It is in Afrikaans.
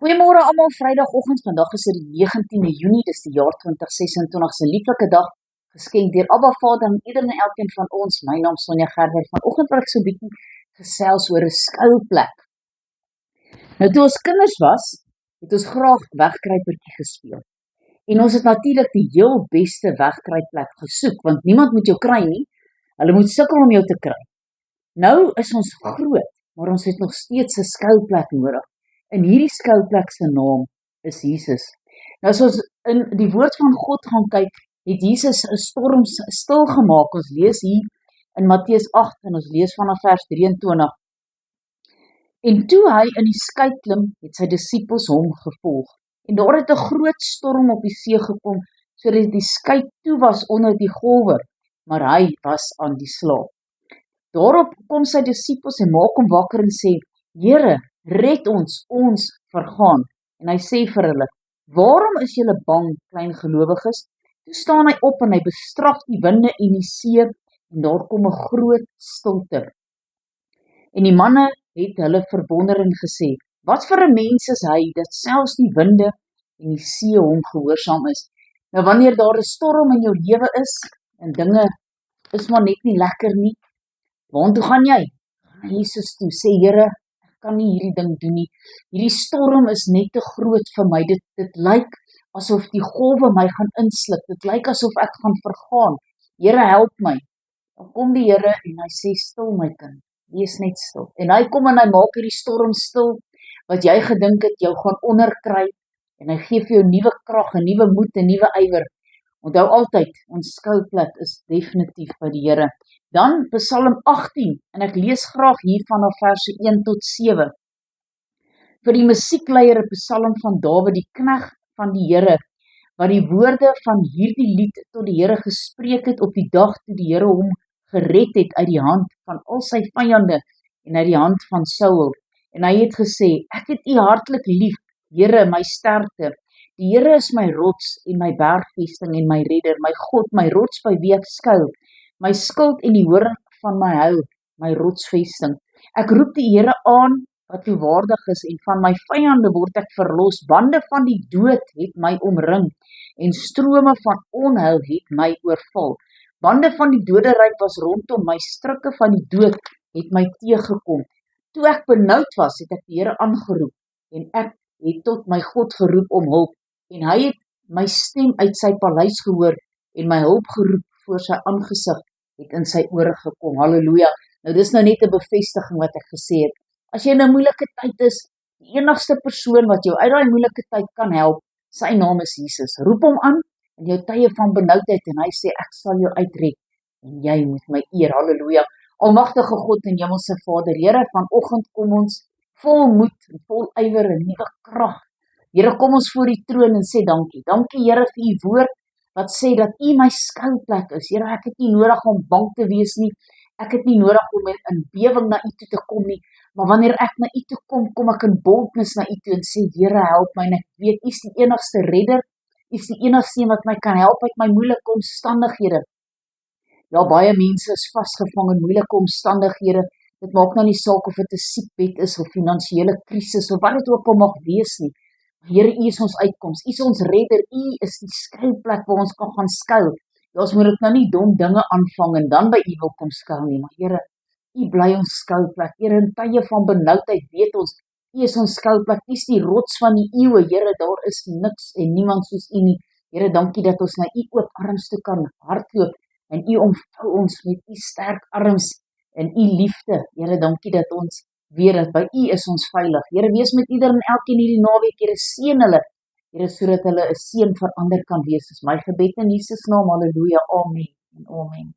Goeiemôre almal, Vrydagoggend. Vandag is dit die 19de Junie, dis die jaar 2026 se lieflike dag, geskenk deur Abba Vader aan ieder en elkeen van ons. My naam is Sonja Gerber. Vanoggend wil ek so 'n bietjie gesels oor 'n skuilplek. Nou toe ons kinders was, het ons graag wegkruipertjie gespeel. En ons het natuurlik die heel beste wegkruipplek gesoek, want niemand moet jou kry nie. Hulle moet sukkel om jou te kry. Nou is ons groot, maar ons het nog steeds 'n skuilplek nodig. En hierdie skuilplek se naam is Jesus. Nou as ons in die woord van God gaan kyk, het Jesus 'n storm stil gemaak. Ons lees hier in Matteus 8 en ons lees vanaf vers 23. En toe hy in die skei klim, het sy disippels hom gevolg. En daar het 'n groot storm op die see gekom, sodat die skei toe was onder die golwe, maar hy was aan die slaap. Daarop kom sy disippels en maak hom wakker en sê, Here, red ons vergaan. En hy sê vir hulle, waarom is julle bang, klein gelowiges? Toe staan hy op en hy bestraf die winde en die see, en daar kom 'n groot stilte. En die manne het hulle verwonder en gesê, wat vir 'n mens is hy, dat selfs die winde en die see hom gehoorsaam is. Nou wanneer daar 'n storm in jou lewe is, en dinge is maar net nie lekker nie, waartoe gaan jy? Gaan na Jesus toe, sê Here, kan nie hierdie ding doen nie. Hierdie storm is net te groot vir my. Dit lyk asof die golwe my gaan insluk. Dit lyk asof ek gaan vergaan. Here, help my. Dan kom die Here en hy sê, stil my kind, wees net stil. En hy kom en hy maak hierdie storm stil, wat jy gedink het, jou gaan onderkry, en hy gee vir jou nuwe krag, 'n nuwe moed, 'n nuwe ywer. Onthou altyd, ons skuilplek is definitief by die Here. Dan Psalm 18, en ek lees graag hier vanaf verse 1 tot 7. Vir die musiekleier 'n Psalm van Dawid, die knegt van die Here, wat die woorde van hierdie lied tot die Here gespreek het op die dag toe die Here hom gered het uit die hand van al sy vyande en uit die hand van Saul. En hy het gesê, ek het U hartlik lief, Here, my sterkte. Die Here is my rots en my bergvesting en my redder, my God, my rots by wie ek skuil, my skild en die horing van my heil, my rotsvesting. Ek roep die Here aan wat toe waardig is en van my vyande word ek verlos. Bande van die dood het my omring en strome van onheil het my oorval. Bande van die doderyk was rondom my, strikke van die dood het my teëgekom. Toe ek benoud was, het ek die Here aangeroep en ek het tot my God geroep om hulp. En hy het my stem uit sy paleis gehoor en my hulp geroep voor sy aangesig het in sy ore gekom. Halleluja. Nou dis nou net 'n bevestiging wat ek gesê het. As jy in 'n moeilike tyd is, die enigste persoon wat jou uit daai moeilike tyd kan help, sy naam is Jesus. Roep hom aan in jou tye van benoudheid en hy sê ek sal jou uitred en jy moet my eer. Halleluja. Almagtige God en Hemelse Vader, Here, vanoggend kom ons vol moed en vol ywer en nuwe krag. Here, kom ons voor U troon en sê dankie. Dankie Here vir U woord wat sê dat U my skuilplek is. Here, ek het nie nodig om bang te wees nie. Ek het nie nodig om in bewing na U toe te kom nie. Maar wanneer ek na U toe kom, kom ek in boldness na U toe en sê, Here, help my. En ek weet U is die enigste redder. U is die enigste een wat my kan help uit my moeilike omstandighede. Ja, baie mense is vasgevang in moeilike omstandighede. Dit maak nou nie saak of dit 'n siekbed is of finansiële krisis of wat dit ook al mag wees nie. Here, U is ons uitkoms, U is ons redder, U is die skuilplek waar ons kan gaan skuil. Ja, ons moet dit nou nie dom dinge aanvang en dan by U wil kom skuil nie, maar Here, U bly ons skuilplek. Here, in tye van benoudheid weet ons, U is ons skuilplek, U is die rots van die eeue. Here, daar is niks en niemand soos U nie. Here, dankie dat ons na U oop arms toe kan hardloop en U omvou ons met U sterk arms en U liefde. Here, dankie dat ons weet dat by U is ons veilig. Here, wees met ieder en elkeen hierdie naweek. Here, seën hulle. Here, sodat hulle 'n seën vir ander kan wees. Dis my gebed in Jesus naam. Halleluja. Amen en amen.